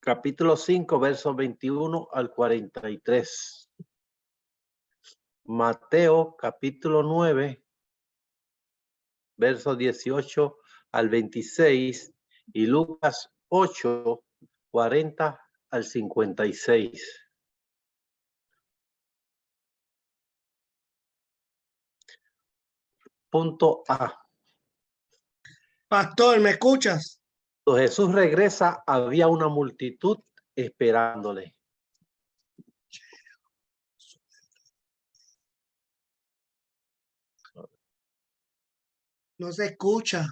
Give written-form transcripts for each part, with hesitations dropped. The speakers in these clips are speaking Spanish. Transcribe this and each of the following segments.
capítulo 5, versos 21 al 43. Mateo, capítulo 9, versos 18 al 26. Y Lucas 8, 40 al 56. Punto A. Pastor, ¿me escuchas? Cuando Jesús regresa, había una multitud esperándole. No se escucha.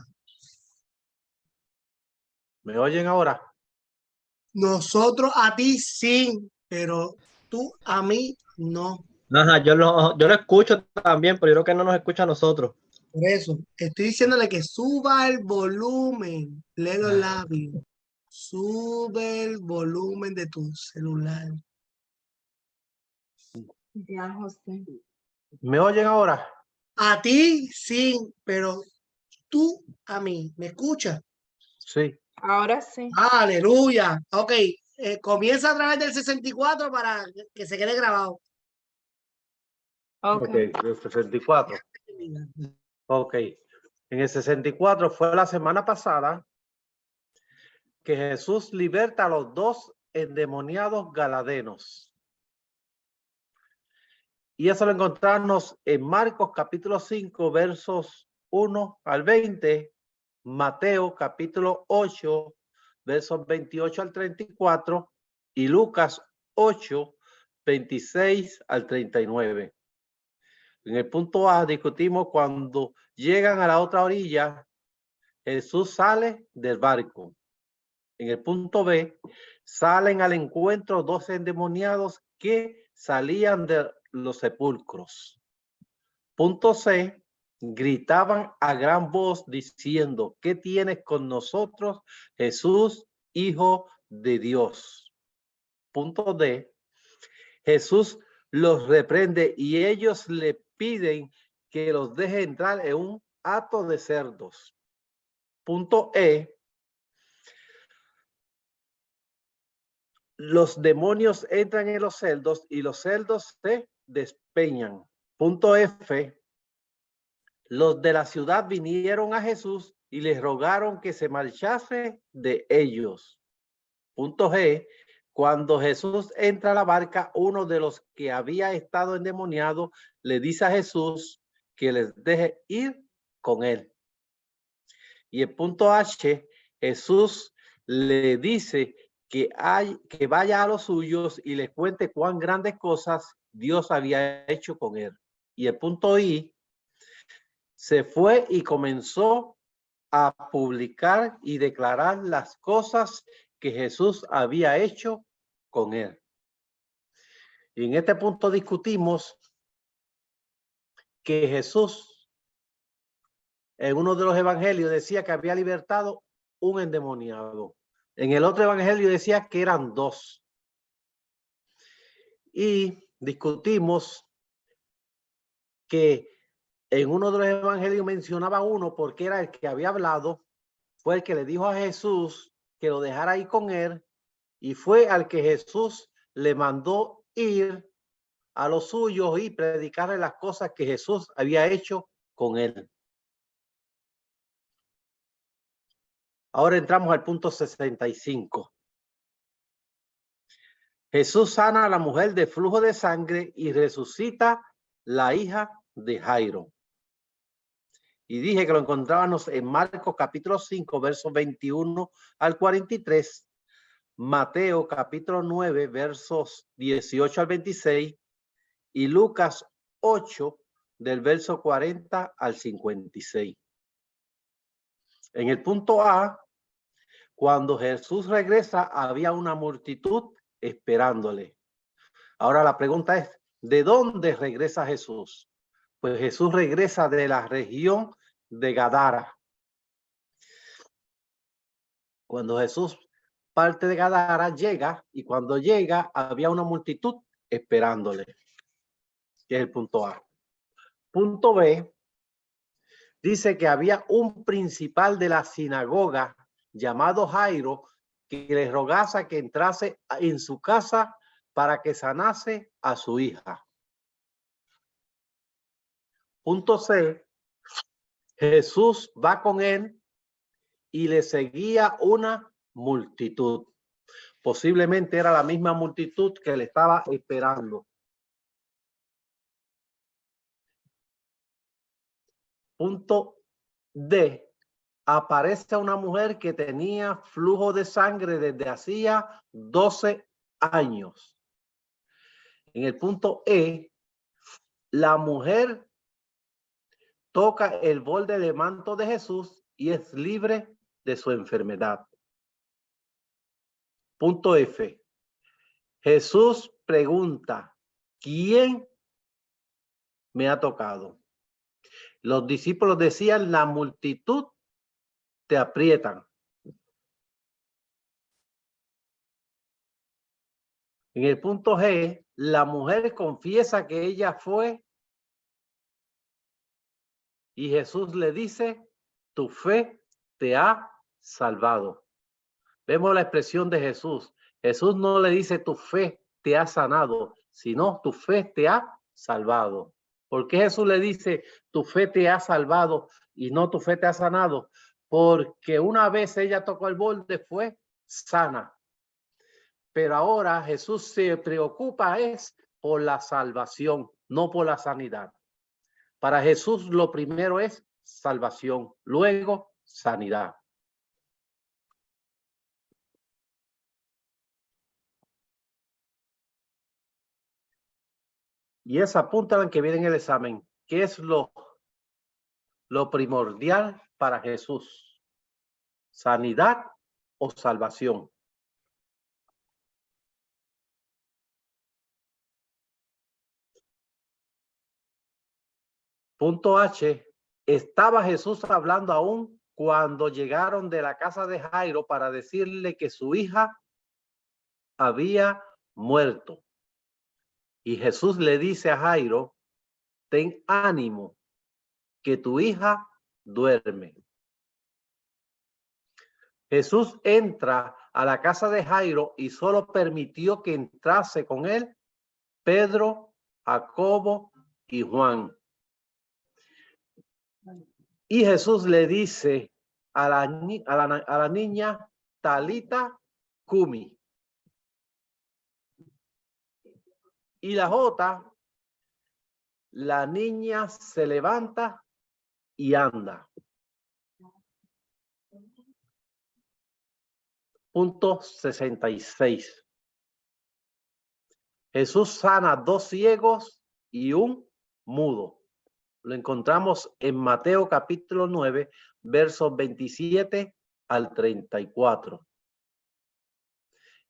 ¿Me oyen ahora? Nosotros a ti sí, pero tú a mí no. Ajá, yo lo escucho también, pero yo creo que no nos escucha a nosotros. Por eso, estoy diciéndole que suba el volumen. Lee los labios. Sube el volumen de tu celular. Ya, José. ¿Me oyen ahora? A ti sí, pero tú a mí. ¿Me escuchas? Sí. Ahora sí. Aleluya. Ok, comienza a través del 64 para que se quede grabado. Ok. El 64. Ok. En el 64 fue la semana pasada que Jesús liberta a los dos endemoniados galadenos. Y eso lo encontramos en Marcos capítulo 5, versos 1 al 20, Mateo capítulo 8, versos 28 al 34 y Lucas 8, 26 al 39. En el punto A discutimos cuando llegan a la otra orilla, Jesús sale del barco. En el punto B, salen al encuentro dos endemoniados que salían de los sepulcros. Punto C, gritaban a gran voz diciendo: ¿qué tienes con nosotros, Jesús, Hijo de Dios? Punto D, Jesús los reprende y ellos le piden que los deje entrar en un hato de cerdos. Punto E, los demonios entran en los cerdos y los cerdos se despeñan. Punto F, los de la ciudad vinieron a Jesús y les rogaron que se marchase de ellos. Punto G, cuando Jesús entra a la barca, uno de los que había estado endemoniado le dice a Jesús que les deje ir con él. Y el punto H, Jesús le dice que vaya a los suyos y les cuente cuán grandes cosas Dios había hecho con él. Y el punto I, se fue y comenzó a publicar y declarar las cosas que Jesús había hecho con él. Y en este punto discutimos que Jesús en uno de los evangelios decía que había libertado un endemoniado. En el otro evangelio decía que eran dos. Y discutimos que en uno de los evangelios mencionaba uno porque era el que había hablado, fue el que le dijo a Jesús que lo dejara ir con él y fue al que Jesús le mandó ir a los suyos y predicarle las cosas que Jesús había hecho con él. Ahora entramos al punto 65. Jesús sana a la mujer de flujo de sangre y resucita la hija de Jairo. Y dije que lo encontrábamos en Marcos capítulo 5, versos 21 al 43, Mateo capítulo 9, versos 18 al 26 y Lucas 8, del verso 40 al 56. En el punto A, cuando Jesús regresa, había una multitud esperándole. Ahora la pregunta es, ¿de dónde regresa Jesús? Pues Jesús regresa de la región de Gadara. Cuando Jesús parte de Gadara, llega, y cuando llega, había una multitud esperándole. Que es el punto A. Punto B, dice que había un principal de la sinagoga llamado Jairo que le rogase que entrase en su casa para que sanase a su hija. Punto C. Jesús va con él y le seguía una multitud. Posiblemente era la misma multitud que le estaba esperando. Punto D. Aparece una mujer que tenía flujo de sangre desde hacía 12 años. En el punto E, la mujer toca el borde del manto de Jesús y es libre de su enfermedad. Punto F. Jesús pregunta, ¿quién me ha tocado? Los discípulos decían, la multitud te aprietan. En el punto G, la mujer confiesa que ella fue y Jesús le dice, tu fe te ha salvado. Vemos la expresión de Jesús. Jesús no le dice tu fe te ha sanado, sino tu fe te ha salvado. ¿Por qué Jesús le dice tu fe te ha salvado y no tu fe te ha sanado? Porque una vez ella tocó el borde, fue sana. Pero ahora Jesús se preocupa es por la salvación, no por la sanidad. Para Jesús lo primero es salvación, luego sanidad. Y esa punta en que viene en el examen, ¿qué es lo primordial para Jesús? ¿Sanidad o salvación? Punto H. Estaba Jesús hablando aún cuando llegaron de la casa de Jairo para decirle que su hija había muerto. Y Jesús le dice a Jairo, ten ánimo, que tu hija duerme. Jesús entra a la casa de Jairo y solo permitió que entrase con él Pedro, Jacobo y Juan. Y Jesús le dice a la niña Talita Cumi. Y la J, la niña se levanta y anda. Punto 66. Jesús sana 2 ciegos y un mudo. Lo encontramos en Mateo capítulo 9, versos 27 al 34.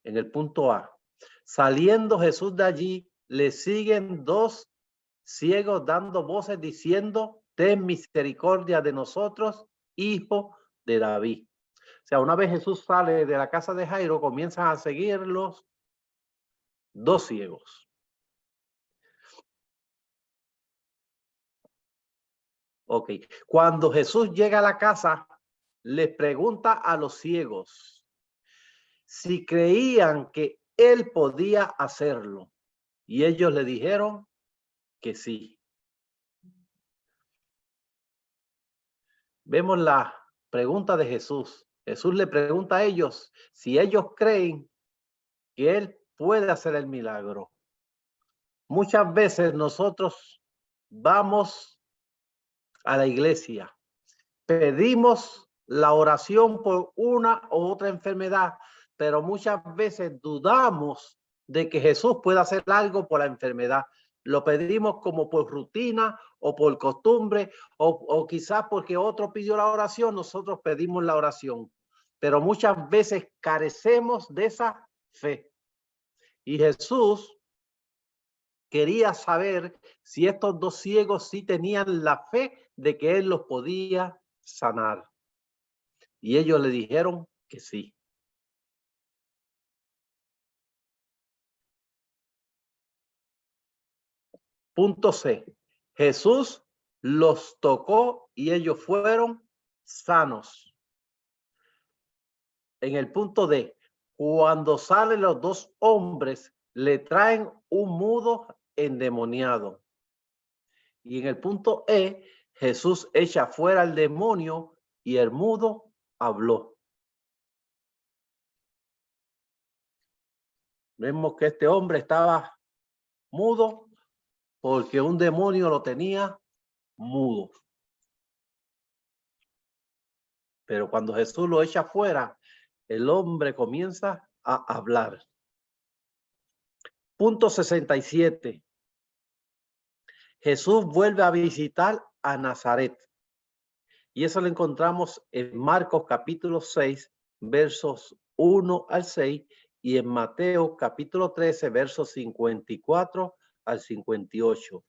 En el punto A. Saliendo Jesús de allí, le siguen 2 ciegos dando voces diciendo, ten misericordia de nosotros, hijo de David. O sea, una vez Jesús sale de la casa de Jairo, comienzan a seguirlos 2 ciegos. Ok. Cuando Jesús llega a la casa, les pregunta a los ciegos si creían que él podía hacerlo. Y ellos le dijeron que sí. Vemos la pregunta de Jesús. Jesús le pregunta a ellos si ellos creen que él puede hacer el milagro. Muchas veces nosotros vamos a la iglesia, pedimos la oración por una u otra enfermedad, pero muchas veces dudamos de que Jesús pueda hacer algo por la enfermedad. Lo pedimos como por rutina o por costumbre o quizás porque otro pidió la oración, nosotros pedimos la oración. Pero muchas veces carecemos de esa fe. Y Jesús quería saber si estos 2 ciegos sí tenían la fe de que él los podía sanar. Y ellos le dijeron que sí. Punto C. Jesús los tocó y ellos fueron sanos. En el punto D, Cuando salen los dos hombres, le traen un mudo endemoniado. Y en el punto E, Jesús echa fuera al demonio y el mudo habló. Vemos que este hombre estaba mudo porque un demonio lo tenía mudo. Pero cuando Jesús lo echa fuera, el hombre comienza a hablar. Punto 67. Jesús vuelve a visitar a Nazaret. Y eso lo encontramos en Marcos capítulo 6, versos 1 al 6, y en Mateo capítulo 13, versos 54 al 58.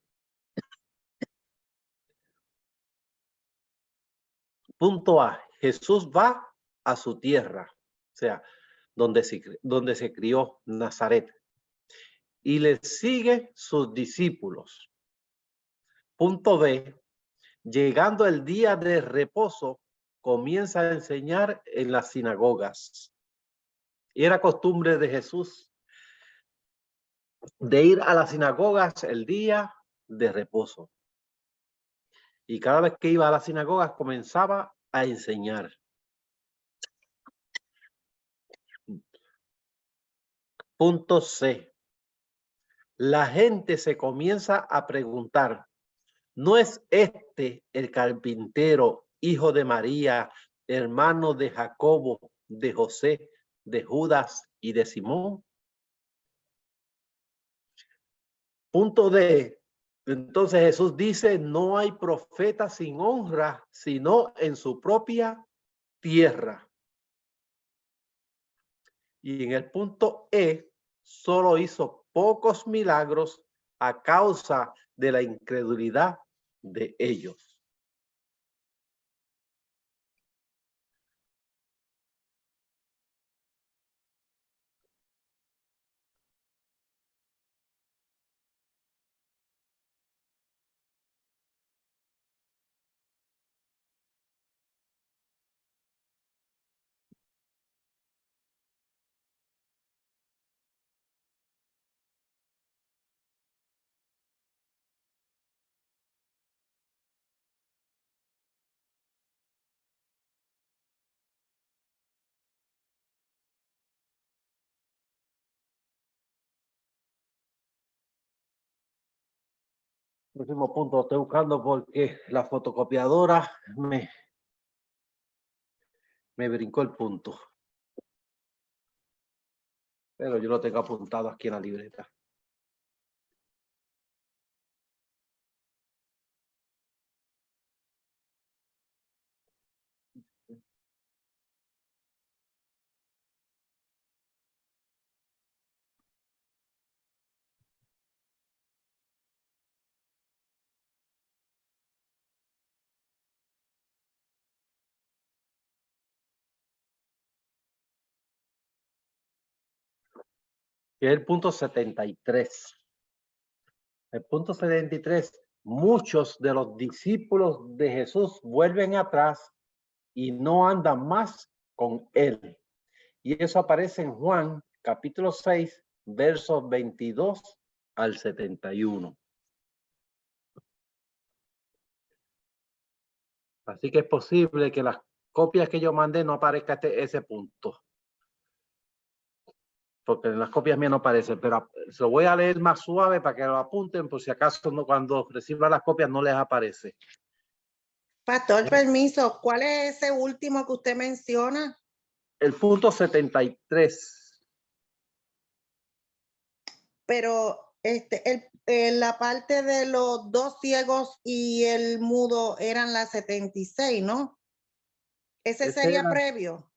Punto A. Jesús va a su tierra, o sea, donde se crió, Nazaret, y le sigue sus discípulos. Punto B. Llegando el día de reposo, comienza a enseñar en las sinagogas. Y era costumbre de Jesús de ir a las sinagogas el día de reposo. Y cada vez que iba a las sinagogas comenzaba a enseñar. Punto C. La gente se comienza a preguntar, ¿no es este el carpintero, hijo de María, hermano de Jacobo, de José, de Judas y de Simón? Punto D. Entonces Jesús dice, no hay profeta sin honra, sino en su propia tierra. Y en el punto E, solo hizo pocos milagros a causa de la incredulidad de ellos. Próximo punto, estoy buscando porque la fotocopiadora me brincó el punto. Pero yo lo tengo apuntado aquí en la libreta. Que es el punto 73. El punto 73. Muchos de los discípulos de Jesús vuelven atrás y no andan más con él. Y eso aparece en Juan capítulo 6, versos 22 al 71. Así que es posible que las copias que yo mandé no aparezca ese punto. Porque en las copias mías no aparece, pero se lo voy a leer más suave para que lo apunten por si acaso cuando reciban las copias no les aparece. Pastor, permiso, ¿cuál es ese último que usted menciona? El punto 73. Pero la parte de los dos ciegos y el mudo eran las 76, ¿no? Ese sería previo.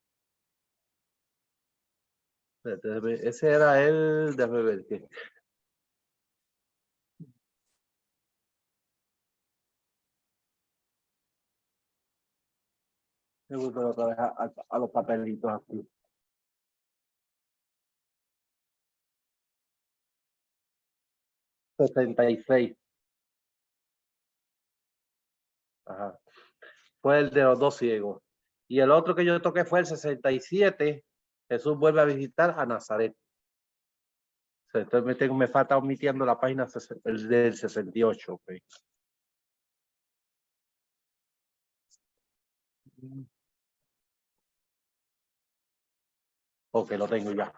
Ese era el, déjame ver qué. Me gusta otra vez a los papelitos aquí. $76. Ajá. Fue el de los dos ciegos. Y el otro que yo toqué fue el 67, Jesús vuelve a visitar a Nazaret. Entonces me falta omitiendo la página del 68. Okay. Ok, lo tengo ya.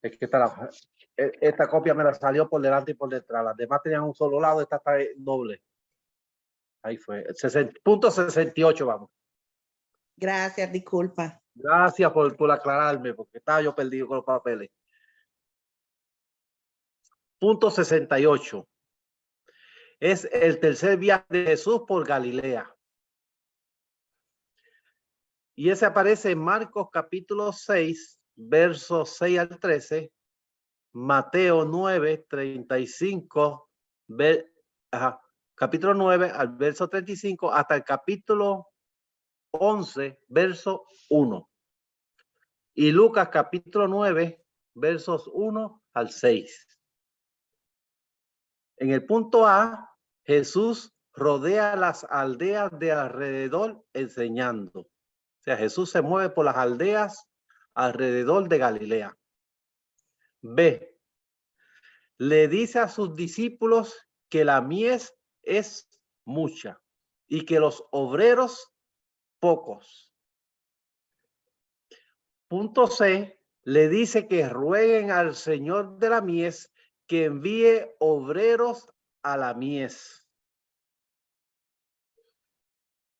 Es que esta copia me la salió por delante y por detrás. Las demás tenían un solo lado, esta está doble. Ahí fue. Punto 68, vamos. Gracias, disculpa. Gracias por aclararme, porque estaba yo perdido con los papeles. Punto 68. Es el tercer viaje de Jesús por Galilea. Y ese aparece en Marcos capítulo 6, versos 6 al 13, Mateo 9, 35, capítulo 9 al verso 35, hasta el capítulo 11, verso 1. Y Lucas capítulo 9, versos 1 al 6. En el punto A, Jesús rodea las aldeas de alrededor enseñando. O sea, Jesús se mueve por las aldeas alrededor de Galilea. B, le dice a sus discípulos que la mies es mucha y que los obreros pocos. Punto C, le dice que rueguen al Señor de la mies que envíe obreros a la mies.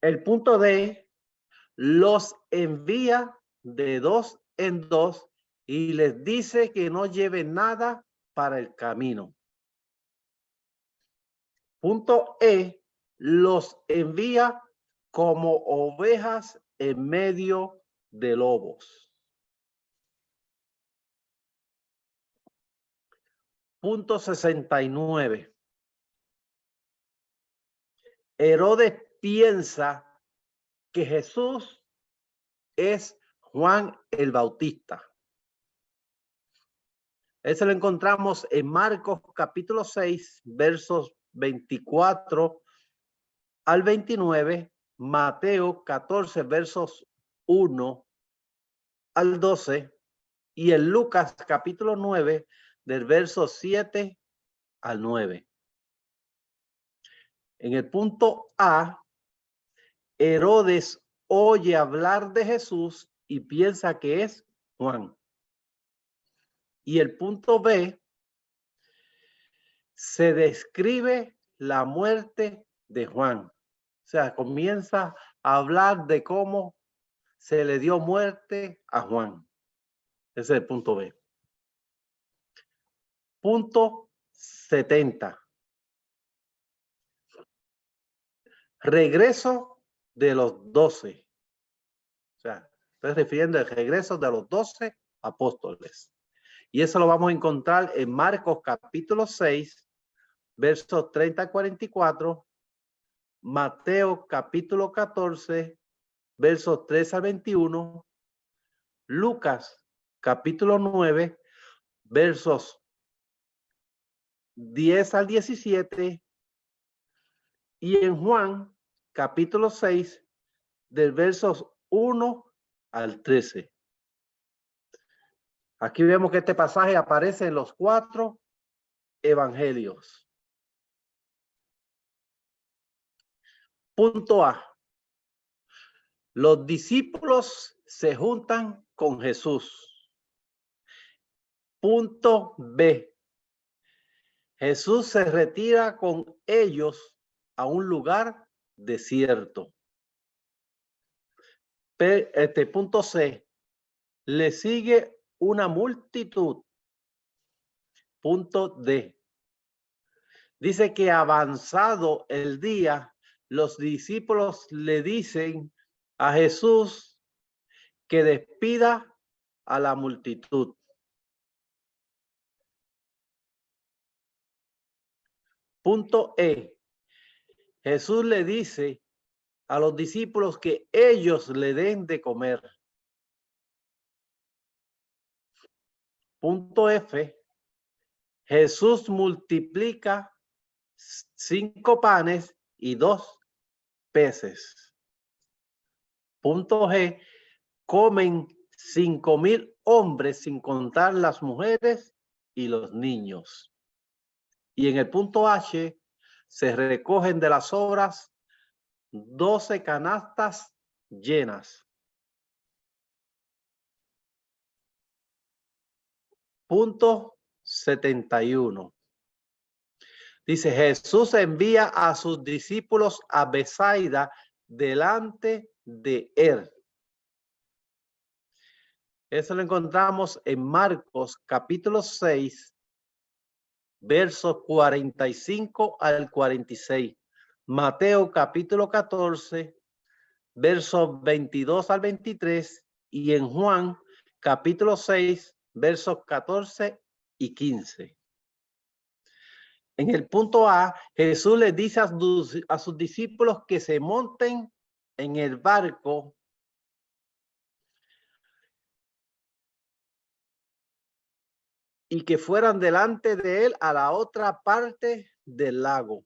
El punto D, los envía de 2 en 2 y les dice que no lleven nada para el camino. Punto E, los envía como ovejas en medio de lobos. Punto 69. Herodes piensa que Jesús es Juan el Bautista. Eso lo encontramos en Marcos capítulo 6, versos 24 al 29, Mateo 14, versos 1 al 12, y en Lucas capítulo 9, del verso 7 al 9. En el punto A, Herodes oye hablar de Jesús y piensa que es Juan. Y el punto B, se describe la muerte de Juan. O sea, comienza a hablar de cómo se le dio muerte a Juan. Ese es el punto B. Punto 70. Regreso de los 12. O sea, estoy refiriendo al regreso de los 12 apóstoles. Y eso lo vamos a encontrar en Marcos capítulo 6, versos 30 a 44, Mateo capítulo 14, versos 3 a 21, Lucas capítulo 9, versos 10 al 17, y en Juan capítulo 6, del versos 1 al 13. Aquí vemos que este pasaje aparece en los 4 evangelios. Punto A. Los discípulos se juntan con Jesús. Punto B. Jesús se retira con ellos a un lugar desierto. Punto C. Le sigue una multitud. Punto D. Dice que avanzado el día, los discípulos le dicen a Jesús que despida a la multitud. Punto E. Jesús le dice a los discípulos que ellos le den de comer. Punto F. Jesús multiplica 5 panes y 2 peces. Punto G. Comen 5,000 hombres, sin contar las mujeres y los niños. Y en el punto H se recogen de las obras 12 canastas llenas. Punto 71. Dice, Jesús envía a sus discípulos a Betsaida delante de él. Eso lo encontramos en Marcos capítulo 6, versos 45 al 46. Mateo capítulo 14, versos 22 al 23. Y en Juan capítulo 6, versos 14 y 15. En el punto A, Jesús les dice a sus discípulos que se monten en el barco y que fueran delante de él a la otra parte del lago.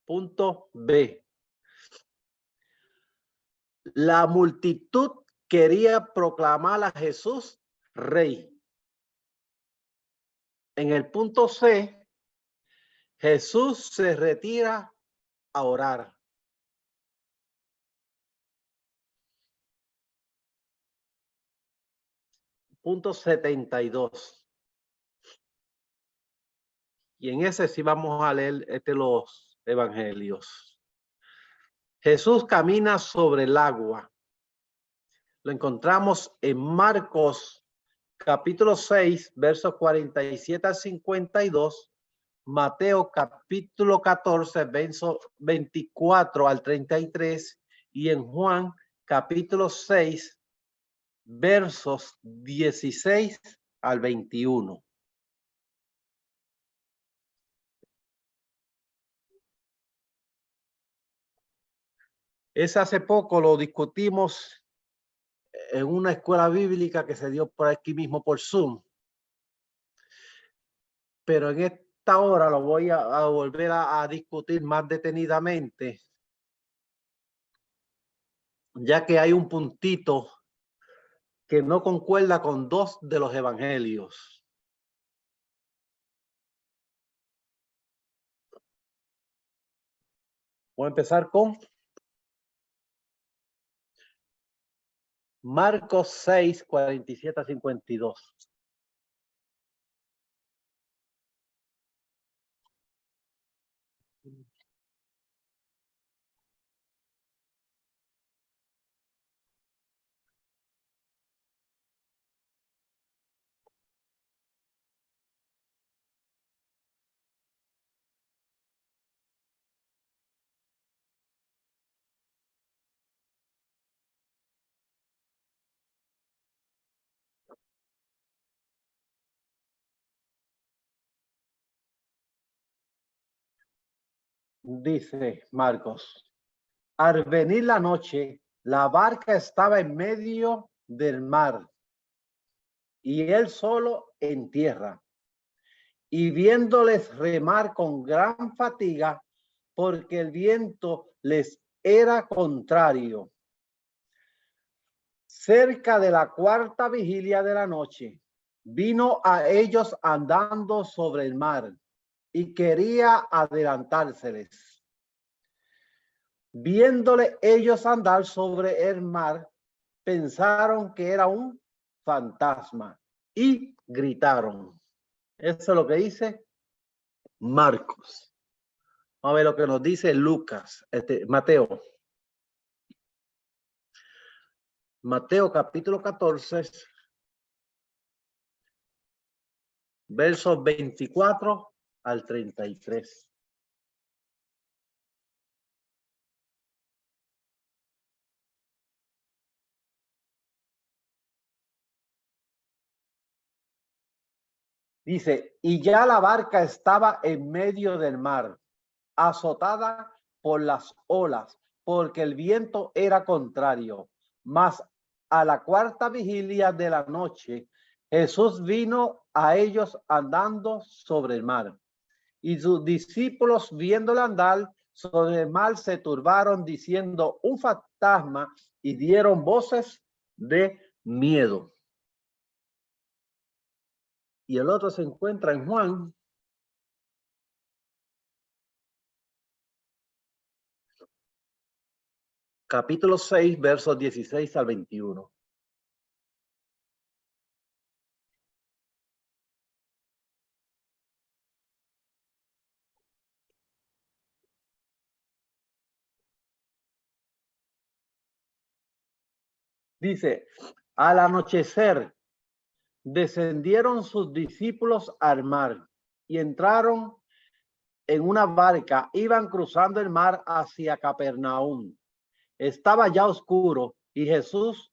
Punto B. La multitud quería proclamar a Jesús rey. En el punto C, Jesús se retira a orar. Punto 72. Y en ese sí vamos a leer los evangelios. Jesús camina sobre el agua. Lo encontramos en Marcos capítulo 6, versos 47 al 52. Mateo capítulo 14, versos 24 al 33. Y en Juan capítulo 6, versos 16 al 21. Ese hace poco lo discutimos en una escuela bíblica que se dio por aquí mismo por Zoom. Pero en esta hora lo voy a volver a discutir más detenidamente, ya que hay un puntito que no concuerda con 2 de los evangelios. Voy a empezar con Marcos 6, 47 a 52. Dice Marcos, al venir la noche, la barca estaba en medio del mar y él solo en tierra. Y viéndoles remar con gran fatiga, porque el viento les era contrario. Cerca de la 4ª vigilia de la noche, vino a ellos andando sobre el mar y quería adelantárseles. Viéndole ellos andar sobre el mar, pensaron que era un fantasma y gritaron. Eso es lo que dice Marcos. Vamos a ver lo que nos dice Lucas, Mateo. Mateo capítulo 14, versos 24 al 33. Dice, y ya la barca estaba en medio del mar, azotada por las olas, porque el viento era contrario. Mas a la 4ª vigilia de la noche, Jesús vino a ellos andando sobre el mar. Y sus discípulos, viéndole andar sobre el mar, se turbaron diciendo, un fantasma, y dieron voces de miedo. Y el otro se encuentra en Juan, capítulo 6, versos 16 al 21. Dice, al anochecer descendieron sus discípulos al mar y entraron en una barca. Iban cruzando el mar hacia Capernaum. Estaba ya oscuro y Jesús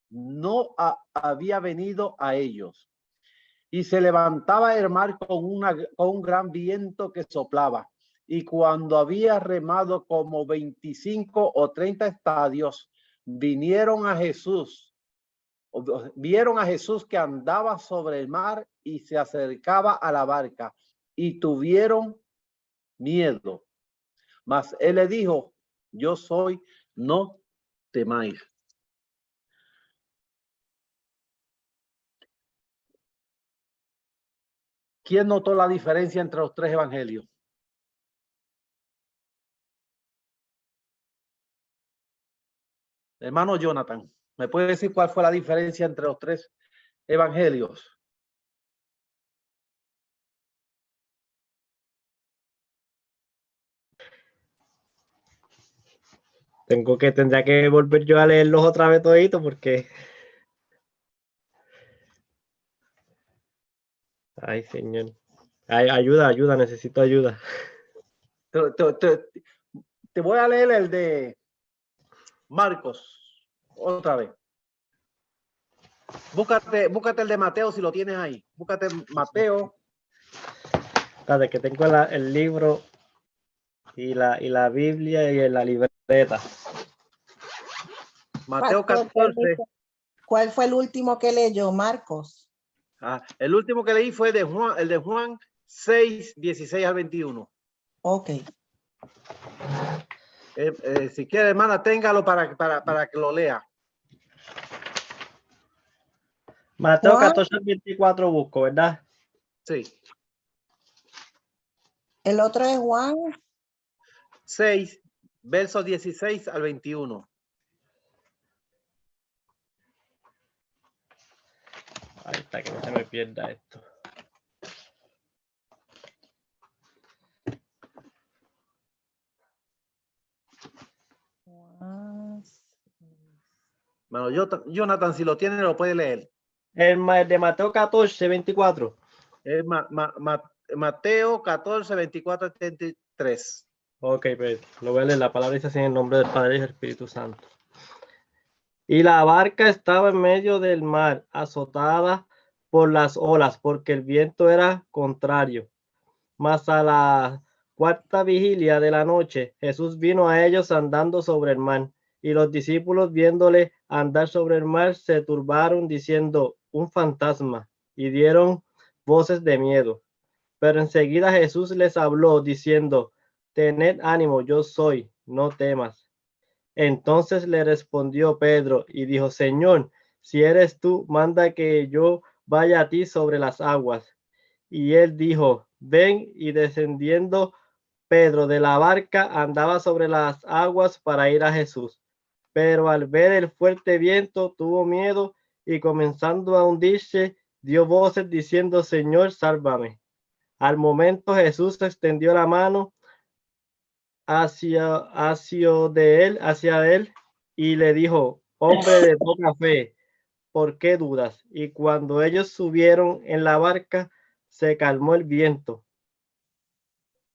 no había venido a ellos. Y se levantaba el mar con un gran viento que soplaba. Y cuando había remado como 25 o 30 estadios, vieron a Jesús que andaba sobre el mar y se acercaba a la barca, y tuvieron miedo. Mas él le dijo, yo soy, no temáis. ¿Quién notó la diferencia entre los tres evangelios? Hermano Jonathan, ¿me puede decir cuál fue la diferencia entre los tres evangelios? Tendría que volver yo a leerlos otra vez todito porque... Ay, Señor. Ay, ayuda, necesito ayuda. Te voy a leer el de Marcos otra vez. Búscate el de Mateo si lo tienes ahí. Búscate Mateo. Espérate, que tengo el libro y la Biblia y la libreta. Mateo Pastor, 14. ¿cuál fue el último que leyó? Marcos. El último que leí fue el de Juan 6, 16 al 21. Ok. Si quiere, hermana, téngalo para que lo lea. Mateo Juan. 14 al 24 busco, ¿verdad? Sí. El otro es Juan. 6, versos 16 al 21. Ahí está, que no se me pierda esto. Bueno, Jonathan, si lo tiene, lo puede leer. El de Mateo 14, 24. Mateo 14, 24, 33. Ok, pues lo voy a leer. La palabra dice así en el nombre del Padre y del Espíritu Santo. Y la barca estaba en medio del mar, azotada por las olas, porque el viento era contrario. Mas a la cuarta vigilia de la noche, Jesús vino a ellos andando sobre el mar. Y los discípulos, viéndole andar sobre el mar, se turbaron, diciendo, un fantasma, y dieron voces de miedo. Pero enseguida Jesús les habló, diciendo, tened ánimo, yo soy, no temas. Entonces le respondió Pedro y dijo, Señor, si eres tú, manda que yo vaya a ti sobre las aguas. Y él dijo, ven, y descendiendo Pedro de la barca, andaba sobre las aguas para ir a Jesús. Pero al ver el fuerte viento, tuvo miedo y comenzando a hundirse, dio voces diciendo, Señor, sálvame. Al momento Jesús extendió la mano hacia él y le dijo, hombre de poca fe, ¿por qué dudas? Y cuando ellos subieron en la barca, se calmó el viento.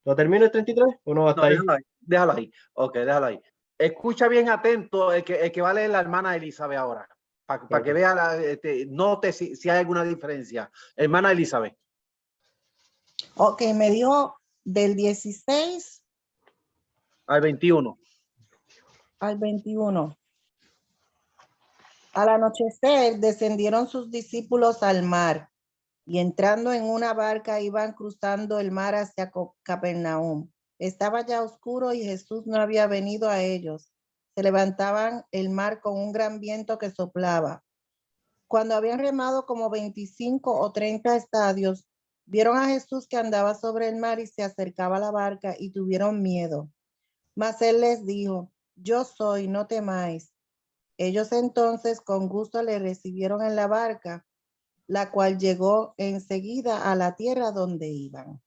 ¿Lo termino el 33? ¿O no hasta ahí? Déjalo ahí. Ok, déjalo ahí. Escucha bien atento el que va a leer la hermana Elizabeth ahora. Para que vea, note si hay alguna diferencia. Hermana Elizabeth. Ok, me dijo del 16 al 21. al 21. Al anochecer descendieron sus discípulos al mar y entrando en una barca iban cruzando el mar hacia Capernaum. Estaba ya oscuro y Jesús no había venido a ellos. se levantaban el mar con un gran viento que soplaba. Cuando habían remado como 25 o 30 estadios, vieron a Jesús que andaba sobre el mar y se acercaba a la barca y tuvieron miedo. Mas él les dijo, yo soy, no temáis. Ellos entonces con gusto le recibieron en la barca, la cual llegó enseguida a la tierra donde iban.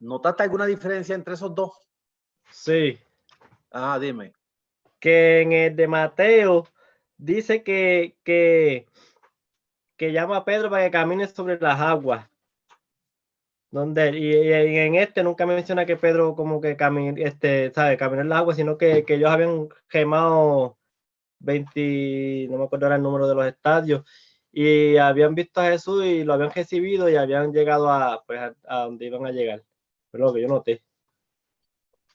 ¿Notaste alguna diferencia entre esos dos? Sí, Ah, dime. que en el de Mateo dice que llama a Pedro para que camine sobre las aguas. Y en este nunca menciona que Pedro como que caminó en las aguas, sino que ellos habían gemado 20, no me acuerdo ahora el número de los estadios, y habían visto a Jesús y lo habían recibido y habían llegado a donde iban a llegar. Pero lo que yo noté.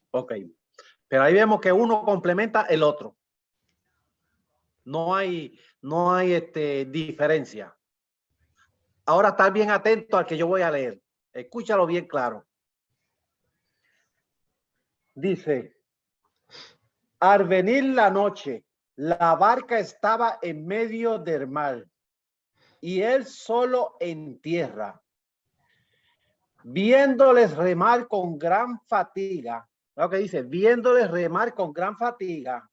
Ok. Pero ahí vemos que uno complementa el otro. No hay diferencia. Ahora estar bien atento al que yo voy a leer. Escúchalo bien claro. Dice, al venir la noche, la barca estaba en medio del mar y él solo en tierra. Viéndoles remar con gran fatiga, lo que dice, viéndoles remar con gran fatiga,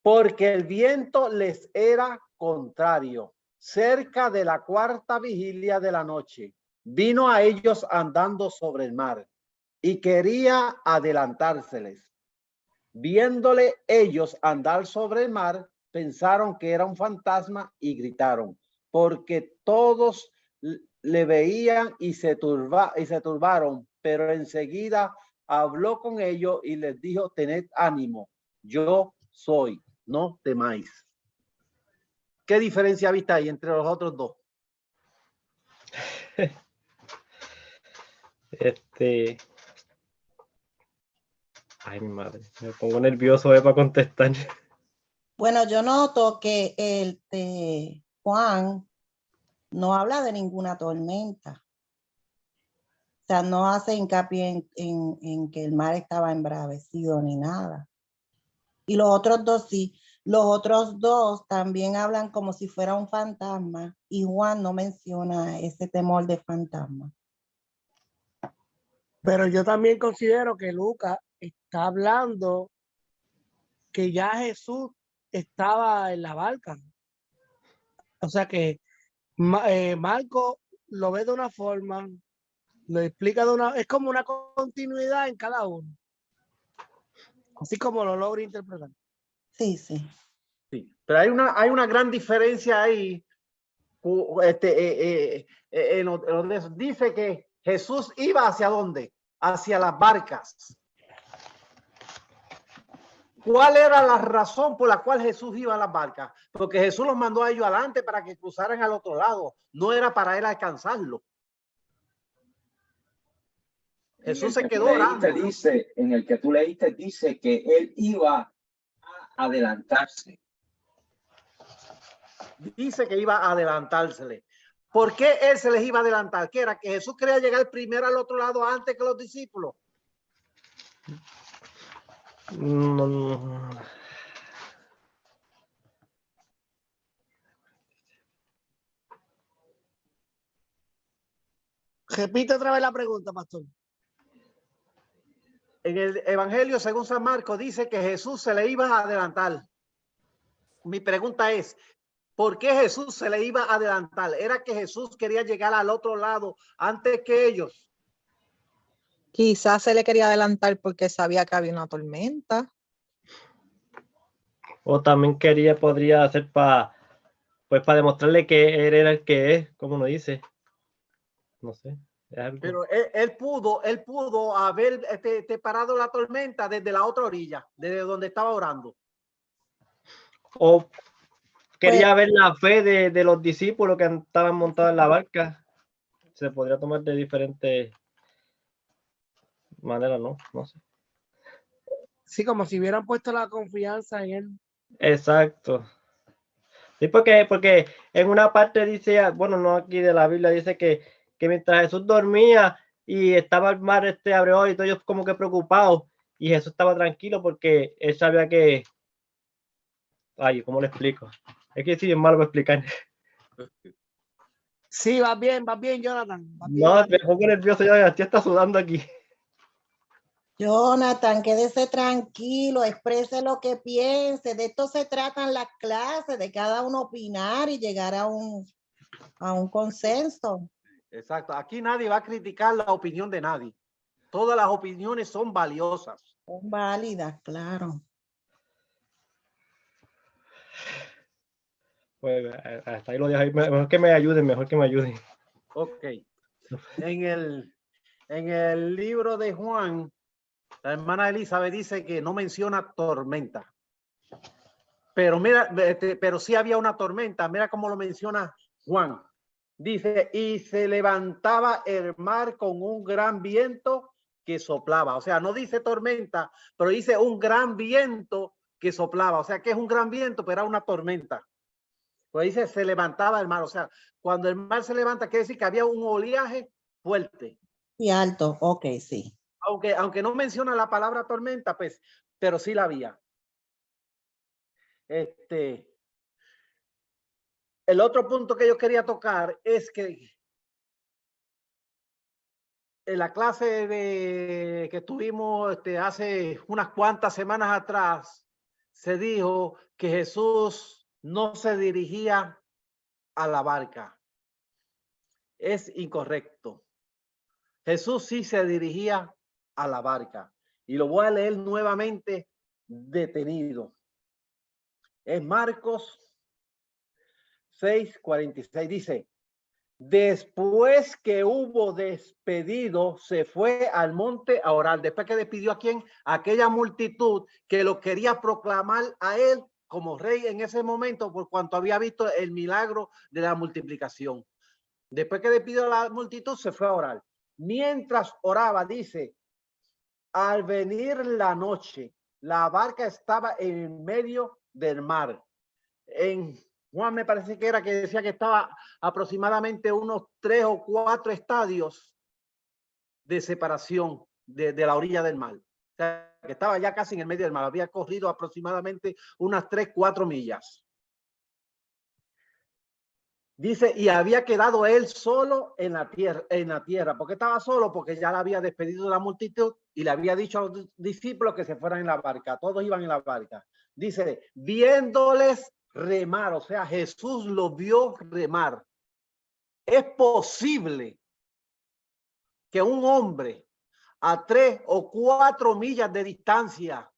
porque el viento les era contrario. Cerca de la cuarta vigilia de la noche, vino a ellos andando sobre el mar y quería adelantárseles. Viéndole ellos andar sobre el mar, pensaron que era un fantasma y gritaron, porque todos le veían y se turbaron, pero enseguida habló con ellos y les dijo, tened ánimo, yo soy, no temáis. ¿Qué diferencia viste ahí entre los otros dos? Ay, mi madre, me pongo nervioso para contestar. Bueno, yo noto que el de Juan no habla de ninguna tormenta. O sea, no hace hincapié en que el mar estaba embravecido ni nada. Y los otros dos sí. Los otros dos también hablan como si fuera un fantasma y Juan no menciona ese temor de fantasma. Pero yo también considero que Lucas está hablando que ya Jesús estaba en la barca. O sea que Marco lo ve de una forma, lo explica de una, es como una continuidad en cada uno. Así como lo logra interpretar. Sí, sí. Sí, pero hay una gran diferencia ahí. Dice que Jesús iba hacia dónde? Hacia las barcas. ¿Cuál era la razón por la cual Jesús iba a las barcas? Porque Jesús los mandó a ellos adelante para que cruzaran al otro lado. No era para él alcanzarlo. Jesús se quedó orando. En el que tú leíste dice que él iba a adelantarse. Dice que iba a adelantársele. ¿Por qué él se les iba a adelantar? ¿Qué era? ¿Que Jesús quería llegar primero al otro lado antes que los discípulos? No. Repite otra vez la pregunta, pastor. En el Evangelio según San Marcos dice que Jesús se le iba a adelantar. Mi pregunta es, ¿por qué Jesús se le iba a adelantar? ¿Era que Jesús quería llegar al otro lado antes que ellos? Quizás se le quería adelantar porque sabía que había una tormenta. O también podría hacer para demostrarle que él era el que es, como uno dice. No sé. Pero él pudo haber parado la tormenta desde la otra orilla, desde donde estaba orando. O quería ver la fe de los discípulos que estaban montados en la barca. Se podría tomar de diferentes maneras, ¿no? No sé. Sí, como si hubieran puesto la confianza en él. Exacto. Sí, porque en una parte dice, bueno, no aquí de la Biblia, dice que mientras Jesús dormía, y estaba el mar abrevado y todos ellos como que preocupados, y Jesús estaba tranquilo porque él sabía que, ay, ¿cómo le explico? Es que sí, es malo explicar. Sí, va bien, Jonathan. Vas bien, No, vas me bien. pongo nervioso, ya está sudando aquí. Jonathan, quédese tranquilo, exprese lo que piense. De esto se tratan las clases, de cada uno opinar y llegar a un consenso. Exacto. Aquí nadie va a criticar la opinión de nadie. Todas las opiniones son valiosas. Son válidas, claro. Pues hasta ahí lo dejo. Mejor que me ayuden. Ok. En el libro de Juan, la hermana Elizabeth dice que no menciona tormenta. Pero mira, pero sí había una tormenta. Mira cómo lo menciona Juan. Dice, y se levantaba el mar con un gran viento que soplaba. O sea, no dice tormenta, pero dice un gran viento que soplaba. O sea, que es un gran viento, pero era una tormenta. Pues dice, se levantaba el mar. O sea, cuando el mar se levanta, quiere decir que había un oleaje fuerte. Y alto, ok, sí. Aunque no menciona la palabra tormenta, pues, pero sí la había. El otro punto que yo quería tocar es que en la clase que tuvimos hace unas cuantas semanas atrás, se dijo que Jesús no se dirigía a la barca. Es incorrecto. Jesús sí se dirigía a la barca. Y lo voy a leer nuevamente detenido. Es Marcos 6:46. Dice, después que hubo despedido, se fue al monte a orar. Después que despidió a quién? A aquella multitud que lo quería proclamar a él como rey en ese momento, por cuanto había visto el milagro de la multiplicación. Después que despidió a la multitud, se fue a orar. Mientras oraba, dice, al venir la noche, la barca estaba en medio del mar. En Juan me parece que era que decía que estaba aproximadamente unos 3 o 4 estadios de separación de la orilla del mar. O sea, que estaba ya casi en el medio del mar. Había corrido aproximadamente unas 3, 4 millas. Dice, y había quedado él solo en la tierra. ¿Por qué estaba solo? Porque ya le había despedido de la multitud y le había dicho a los discípulos que se fueran en la barca. Todos iban en la barca. Dice, viéndoles remar, o sea, Jesús lo vio remar. Es posible que un hombre a 3 o 4 millas de distancia,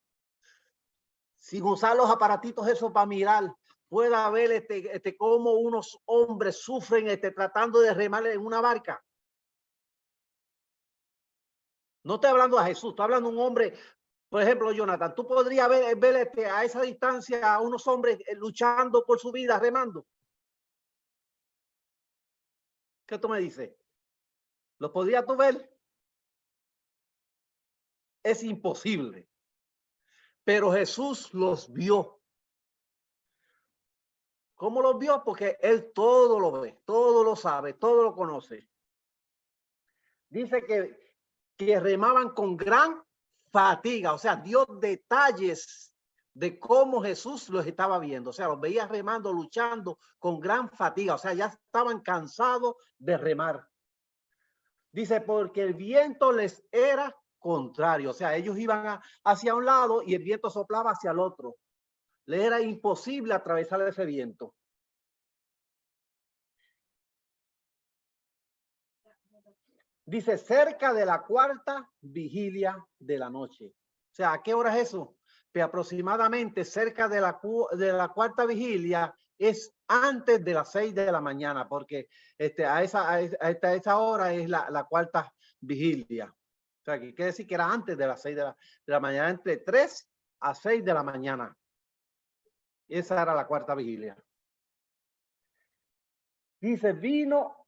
sin usar los aparatitos esos para mirar, pueda ver cómo unos hombres sufren tratando de remar en una barca. No estoy hablando a Jesús, estoy hablando a un hombre. Por ejemplo, Jonathan, tú podrías ver a esa distancia a unos hombres luchando por su vida, remando. ¿Qué tú me dices? ¿Lo podrías tú ver? Es imposible. Pero Jesús los vio. ¿Cómo los vio? Porque él todo lo ve, todo lo sabe, todo lo conoce. Dice que remaban con gran fatiga, o sea, dio detalles de cómo Jesús los estaba viendo, o sea, los veía remando, luchando con gran fatiga, o sea, ya estaban cansados de remar. Dice, porque el viento les era contrario, o sea, ellos iban hacia un lado y el viento soplaba hacia el otro. Le era imposible atravesar ese viento. Dice, cerca de la 4ª vigilia de la noche. O sea, ¿a qué hora es eso? Que aproximadamente cerca de la 4ª vigilia es antes de las 6 de la mañana, porque a esa hora es la 4ª vigilia. O sea, que quiere decir que era antes de las 6 de la mañana, entre 3 a 6 de la mañana. Esa era la 4ª vigilia. Dice, vino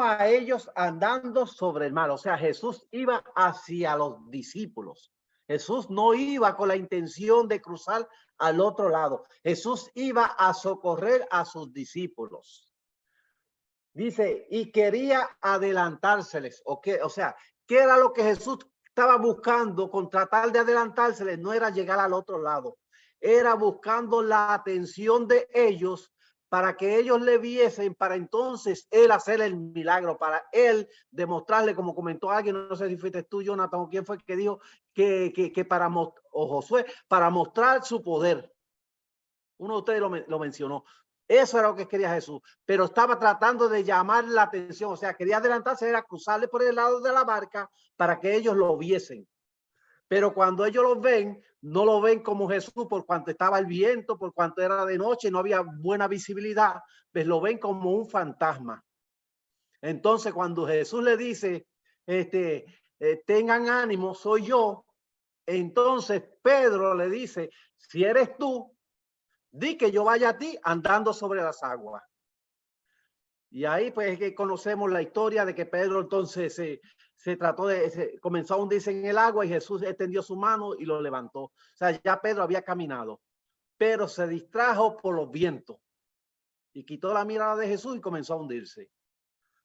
a ellos andando sobre el mar. O sea, Jesús iba hacia los discípulos. Jesús no iba con la intención de cruzar al otro lado. Jesús iba a socorrer a sus discípulos. Dice, y quería adelantárseles. O sea, ¿qué era lo que Jesús estaba buscando con tratar de adelantárseles? No era llegar al otro lado. Era buscando la atención de ellos para que ellos le viesen, para entonces él hacer el milagro, para él demostrarle, como comentó alguien, no sé si fuiste tú, Jonathan, o quién fue que dijo que para, o Josué, para mostrar su poder. Uno de ustedes lo mencionó. Eso era lo que quería Jesús, pero estaba tratando de llamar la atención, o sea, quería adelantarse, era cruzarle por el lado de la barca para que ellos lo viesen. Pero cuando ellos lo ven, no lo ven como Jesús por cuanto estaba el viento, por cuanto era de noche, no había buena visibilidad, pues lo ven como un fantasma. Entonces, cuando Jesús le dice, tengan ánimo, soy yo, entonces Pedro le dice, si eres tú, di que yo vaya a ti andando sobre las aguas. Y ahí pues es que conocemos la historia de que Pedro entonces comenzó a hundirse en el agua y Jesús extendió su mano y lo levantó. O sea, ya Pedro había caminado, pero se distrajo por los vientos y quitó la mirada de Jesús y comenzó a hundirse.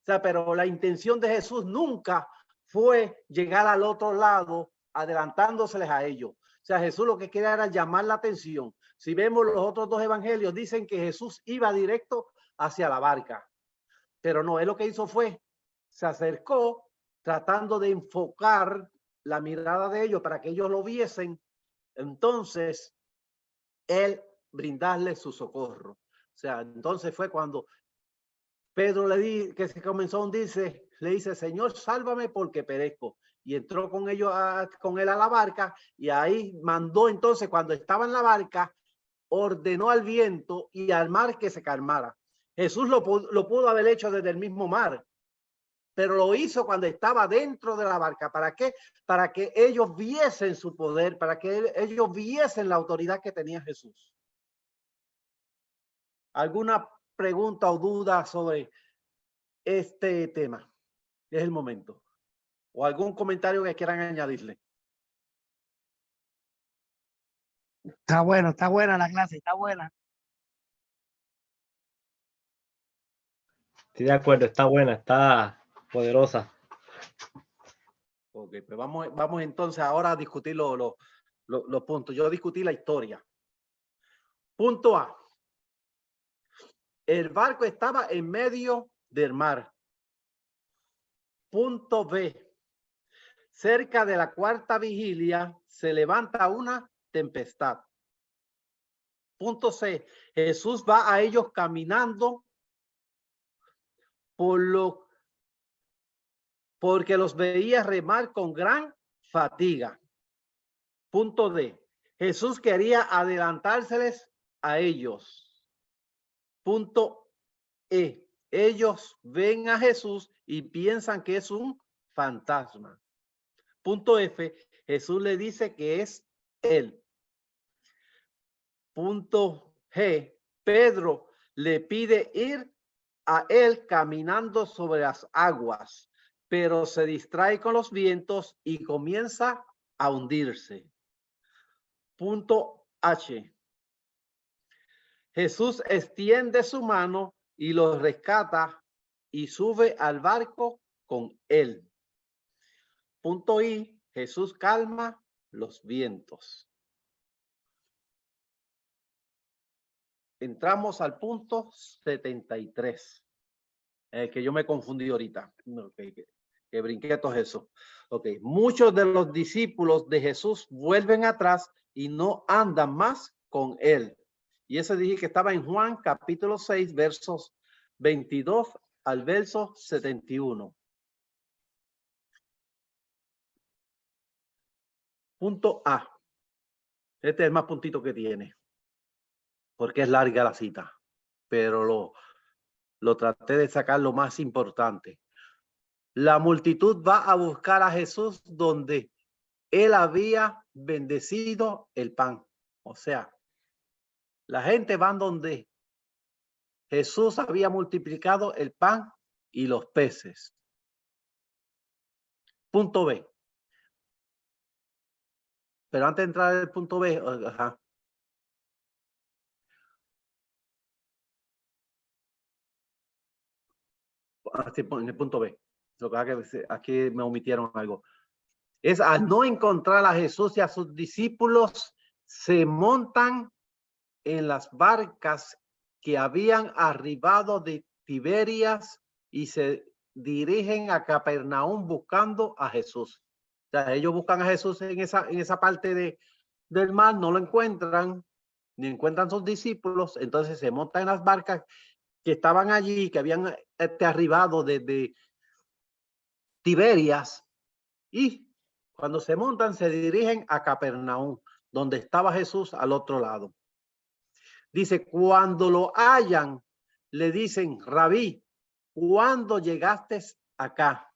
O sea, pero la intención de Jesús nunca fue llegar al otro lado adelantándoseles a ellos. O sea, Jesús lo que quería era llamar la atención. Si vemos los otros dos evangelios, dicen que Jesús iba directo hacia la barca. Pero no, él lo que hizo fue, se acercó tratando de enfocar la mirada de ellos para que ellos lo viesen. Entonces, él brindarle su socorro. O sea, entonces fue cuando Pedro que se comenzó a hundirse, le dice, Señor, sálvame porque perezco. Y entró con ellos, con él a la barca, y ahí mandó entonces, cuando estaba en la barca, ordenó al viento y al mar que se calmara. Jesús lo pudo haber hecho desde el mismo mar, pero lo hizo cuando estaba dentro de la barca. ¿Para qué? Para que ellos viesen su poder, para que ellos viesen la autoridad que tenía Jesús. ¿Alguna pregunta o duda sobre este tema? Es el momento. ¿O algún comentario que quieran añadirle? Está bueno, está buena la clase, está buena. Estoy de acuerdo, está buena, está poderosa. Ok, pues vamos entonces ahora a discutir los puntos. Yo discutí la historia. Punto A. El barco estaba en medio del mar. Punto B. Cerca de la cuarta vigilia se levanta una tempestad. Punto C. Jesús va a ellos caminando porque los veía remar con gran fatiga. Punto D. Jesús quería adelantárseles a ellos. Punto E. Ellos ven a Jesús y piensan que es un fantasma. Punto F. Jesús le dice que es él. Punto G. Pedro le pide ir a él caminando sobre las aguas, pero se distrae con los vientos y comienza a hundirse. Punto H. Jesús extiende su mano y los rescata y sube al barco con él. Punto I. Jesús calma los vientos. Entramos al punto 73. Que yo me confundí ahorita. Que brinqué todo eso. Ok. Muchos de los discípulos de Jesús vuelven atrás y no andan más con él. Y ese dije que estaba en Juan capítulo 6, versos 22 al verso 71. Punto A. Este es el más puntito que tiene, porque es larga la cita, pero lo traté de sacar lo más importante. La multitud va a buscar a Jesús donde él había bendecido el pan. O sea, la gente va donde Jesús había multiplicado el pan y los peces. Punto B. Pero antes de entrar al punto B, en el punto B. Lo que aquí me omitieron algo. Es al no encontrar a Jesús y a sus discípulos, se montan en las barcas que habían arribado de Tiberias y se dirigen a Capernaum buscando a Jesús. O sea, ellos buscan a Jesús en esa parte del mar, no lo encuentran, ni encuentran sus discípulos, entonces se montan en las barcas que estaban allí, que habían arribado desde Tiberias, y cuando se montan se dirigen a Capernaum, donde estaba Jesús al otro lado. Dice, cuando lo hallan, le dicen, Rabí, ¿cuándo llegaste acá?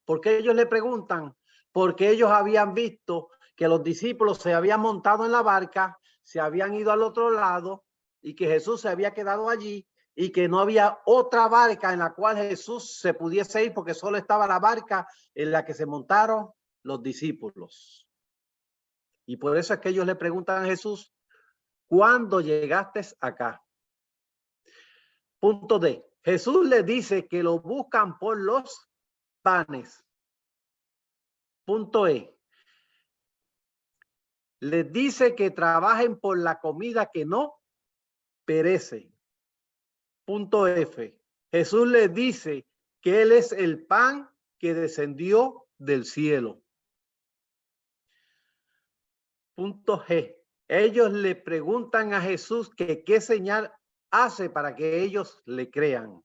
Porque ellos le preguntan, porque ellos habían visto que los discípulos se habían montado en la barca, se habían ido al otro lado y que Jesús se había quedado allí y que no había otra barca en la cual Jesús se pudiese ir porque solo estaba la barca en la que se montaron los discípulos. Y por eso es que ellos le preguntan a Jesús, ¿cuándo llegaste acá? Punto D. Jesús les dice que lo buscan por los panes. Punto E. Les dice que trabajen por la comida que no perece. Punto F. Jesús les dice que Él es el pan que descendió del cielo. Punto G. Ellos le preguntan a Jesús que qué señal hace para que ellos le crean.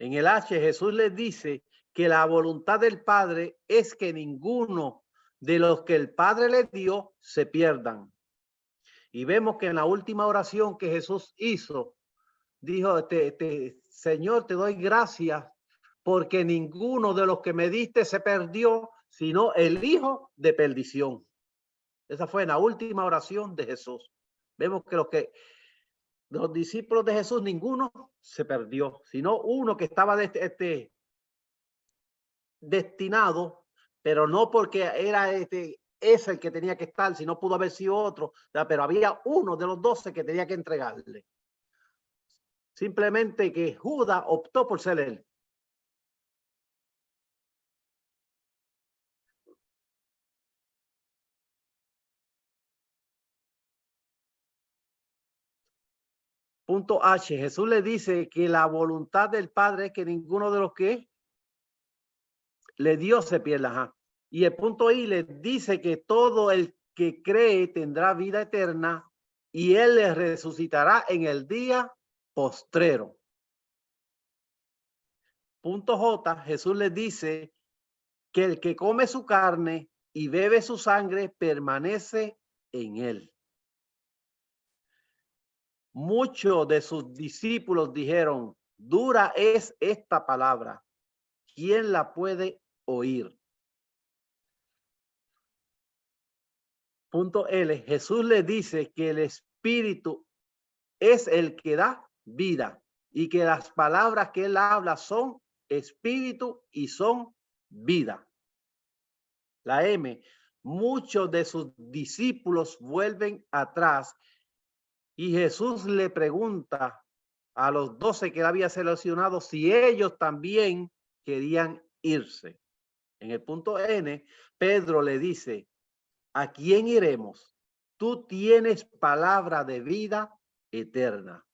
En el H, Jesús les dice que la voluntad del Padre es que ninguno de los que el Padre les dio se pierdan. Y vemos que en la última oración que Jesús hizo, dijo, Señor, te doy gracias porque ninguno de los que me diste se perdió, sino el hijo de perdición. Esa fue la última oración de Jesús. Vemos que los discípulos de Jesús, ninguno se perdió, sino uno que estaba destinado, pero no porque era ese el que tenía que estar, sino pudo haber sido otro, pero había uno de los 12 que tenía que entregarle. Simplemente que Judas optó por ser él. Punto H. Jesús le dice que la voluntad del Padre es que ninguno de los que le dio se pierda. Ajá. Y el punto I le dice que todo el que cree tendrá vida eterna y Él le resucitará en el día postrero. Punto J. Jesús le dice que el que come su carne y bebe su sangre permanece en Él. Muchos de sus discípulos dijeron, dura es esta palabra. ¿Quién la puede oír? Punto L. Jesús le dice que el Espíritu es el que da vida y que las palabras que él habla son espíritu y son vida. La M. Muchos de sus discípulos vuelven atrás y Jesús le pregunta a los 12 que él había seleccionado si ellos también querían irse. En el punto N, Pedro le dice, ¿a quién iremos? Tú tienes palabra de vida eterna.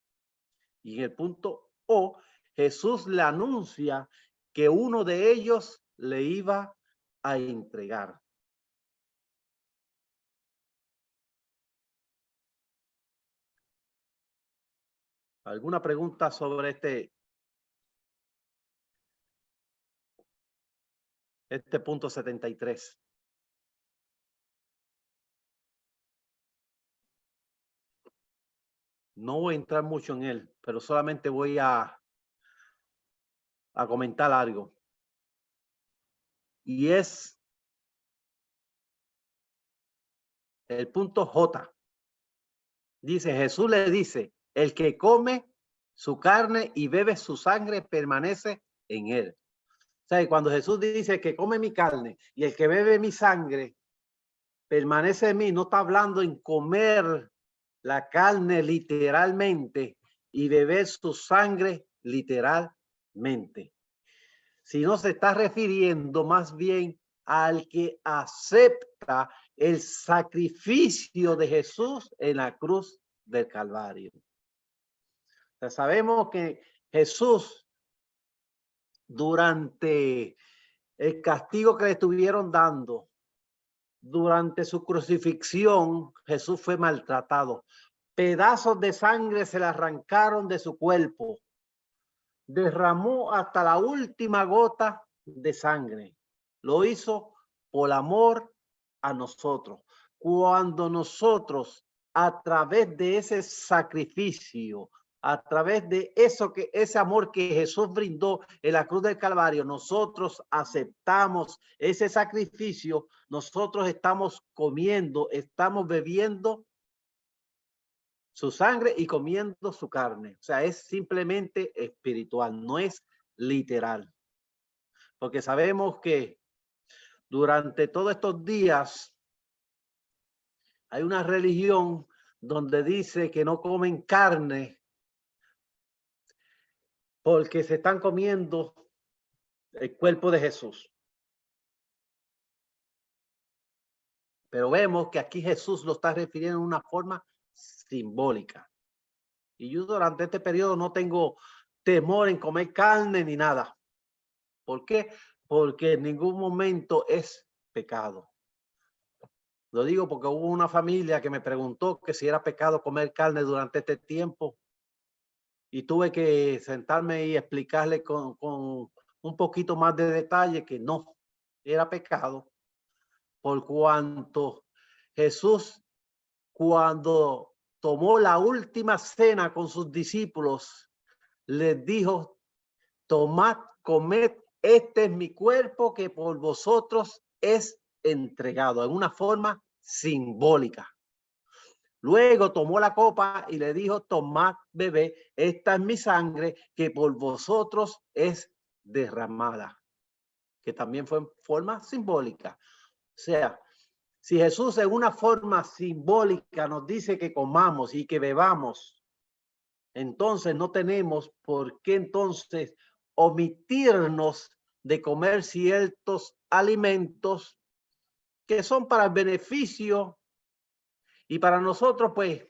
Y en el punto O, Jesús le anuncia que uno de ellos le iba a entregar. ¿Alguna pregunta sobre este punto 73? No voy a entrar mucho en él, pero solamente voy a comentar algo. Y es el punto J. Dice, Jesús le dice, el que come su carne y bebe su sangre permanece en él. O sea, cuando Jesús dice que come mi carne y el que bebe mi sangre permanece en mí, no está hablando en comer la carne literalmente y beber su sangre literalmente. mente, sino se está refiriendo más bien al que acepta el sacrificio de Jesús en la cruz del Calvario. O sea, sabemos que Jesús, durante el castigo que le estuvieron dando, durante su crucifixión, Jesús fue maltratado. Pedazos de sangre se le arrancaron de su cuerpo. Derramó hasta la última gota de sangre. Lo hizo por amor a nosotros. Cuando nosotros, a través de ese sacrificio, a través de ese amor que Jesús brindó en la cruz del Calvario, nosotros aceptamos ese sacrificio, nosotros estamos comiendo, estamos bebiendo su sangre y comiendo su carne. O sea, es simplemente espiritual, no es literal. Porque sabemos que durante todos estos días hay una religión donde dice que no comen carne porque se están comiendo el cuerpo de Jesús. Pero vemos que aquí Jesús lo está refiriendo en una forma simbólica. Y yo durante este periodo no tengo temor en comer carne ni nada. ¿Por qué? Porque en ningún momento es pecado. Lo digo porque hubo una familia que me preguntó que si era pecado comer carne durante este tiempo. Y tuve que sentarme y explicarle con un poquito más de detalle que no era pecado. Por cuanto Jesús, cuando tomó la última cena con sus discípulos, les dijo: tomad, comed, este es mi cuerpo que por vosotros es entregado, en una forma simbólica. Luego tomó la copa y le dijo: tomad, bebé, esta es mi sangre que por vosotros es derramada, que también fue en forma simbólica. O sea, si Jesús en una forma simbólica nos dice que comamos y que bebamos, entonces no tenemos por qué entonces omitirnos de comer ciertos alimentos que son para el beneficio y para nosotros, pues,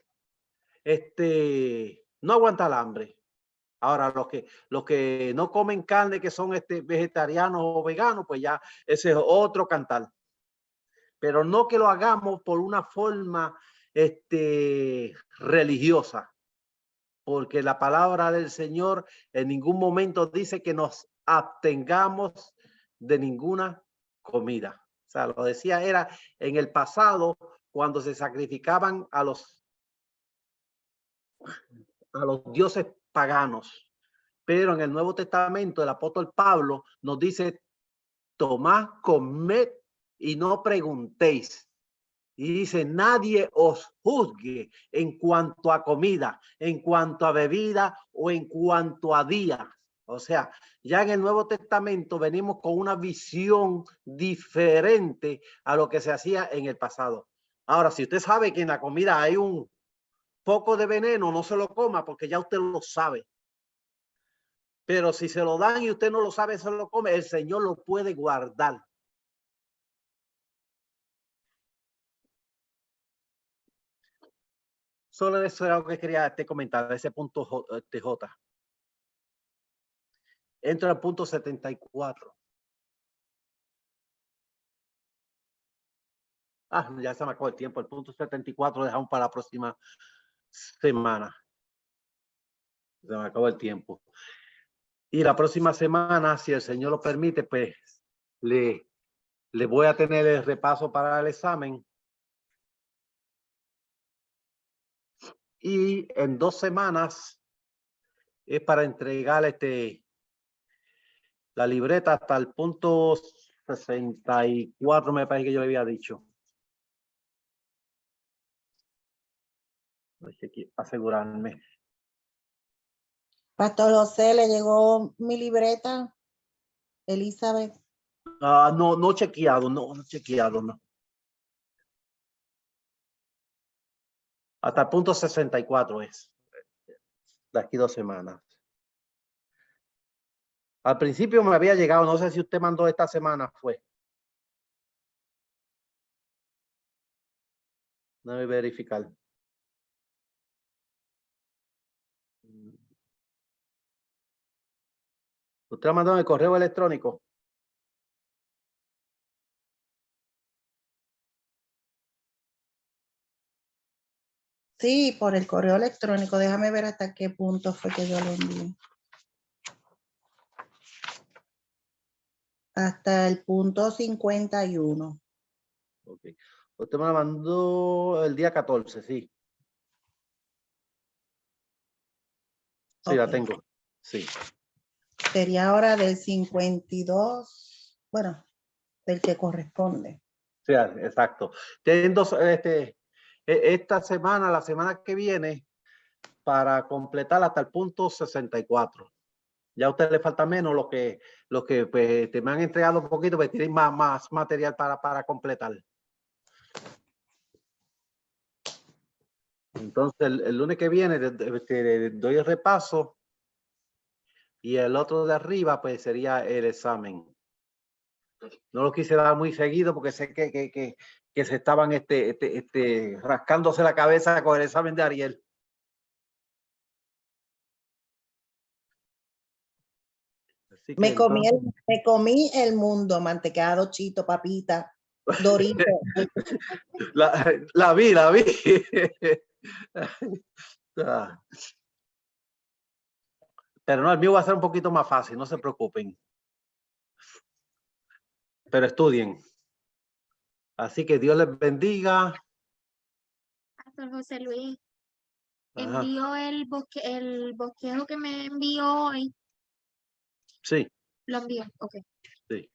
no aguanta el hambre. Ahora, los que no comen carne, que son vegetarianos o veganos, pues ya ese es otro cantar. Pero no que lo hagamos por una forma religiosa, porque la palabra del Señor en ningún momento dice que nos abstengamos de ninguna comida. O sea, lo decía era en el pasado, cuando se sacrificaban a los dioses paganos. Pero en el Nuevo Testamento el apóstol Pablo nos dice: tomad, comed y no preguntéis. Y dice: nadie os juzgue en cuanto a comida, en cuanto a bebida o en cuanto a días. O sea, ya en el Nuevo Testamento venimos con una visión diferente a lo que se hacía en el pasado. Ahora, si usted sabe que en la comida hay un poco de veneno, no se lo coma, porque ya usted lo sabe. Pero si se lo dan y usted no lo sabe, se lo come, el Señor lo puede guardar. Solo eso era lo que quería comentar, ese punto J. Entro al punto 74. Ya se me acabó el tiempo. El punto 74 dejamos para la próxima semana. Se me acabó el tiempo. Y la próxima semana, si el Señor lo permite, pues le voy a tener el repaso para el examen. Y en 2 semanas es para entregar la libreta hasta el punto 64, me parece que yo le había dicho. Hay que asegurarme. Pastor José, ¿le llegó mi libreta? Elizabeth. No chequeado, no chequeado, no. Hasta el punto 64 es. De aquí 2 semanas. Al principio me había llegado, no sé si usted mandó esta semana, fue. No voy a verificar. ¿Usted lo mandó en el correo electrónico? Sí, por el correo electrónico. Déjame ver hasta qué punto fue que yo lo envié. Hasta el punto 51. Ok. Usted me lo mandó el día 14, sí. Sí, la Ok. tengo. Sí. Sería ahora del 52. Bueno, del que corresponde. Sí, exacto. Tienen dos, esta semana, la semana que viene, para completar hasta el punto 64. Ya a usted le falta menos lo que pues, te me han entregado un poquito, pues tienen más material para completar. Entonces, el lunes que viene te doy el repaso y el otro de arriba, pues sería el examen. No lo quise dar muy seguido porque sé que se estaban rascándose la cabeza con el examen de Ariel. Así que Me comí entonces, el mundo, mantecado, chito, papita, dorito. la vi. Ah, pero no, el mío va a ser un poquito más fácil, no se preocupen. Pero estudien. Así que Dios les bendiga. Pastor José Luis, Ajá, envió el bosquejo que me envió hoy. sí, Lo envió, ok. sí.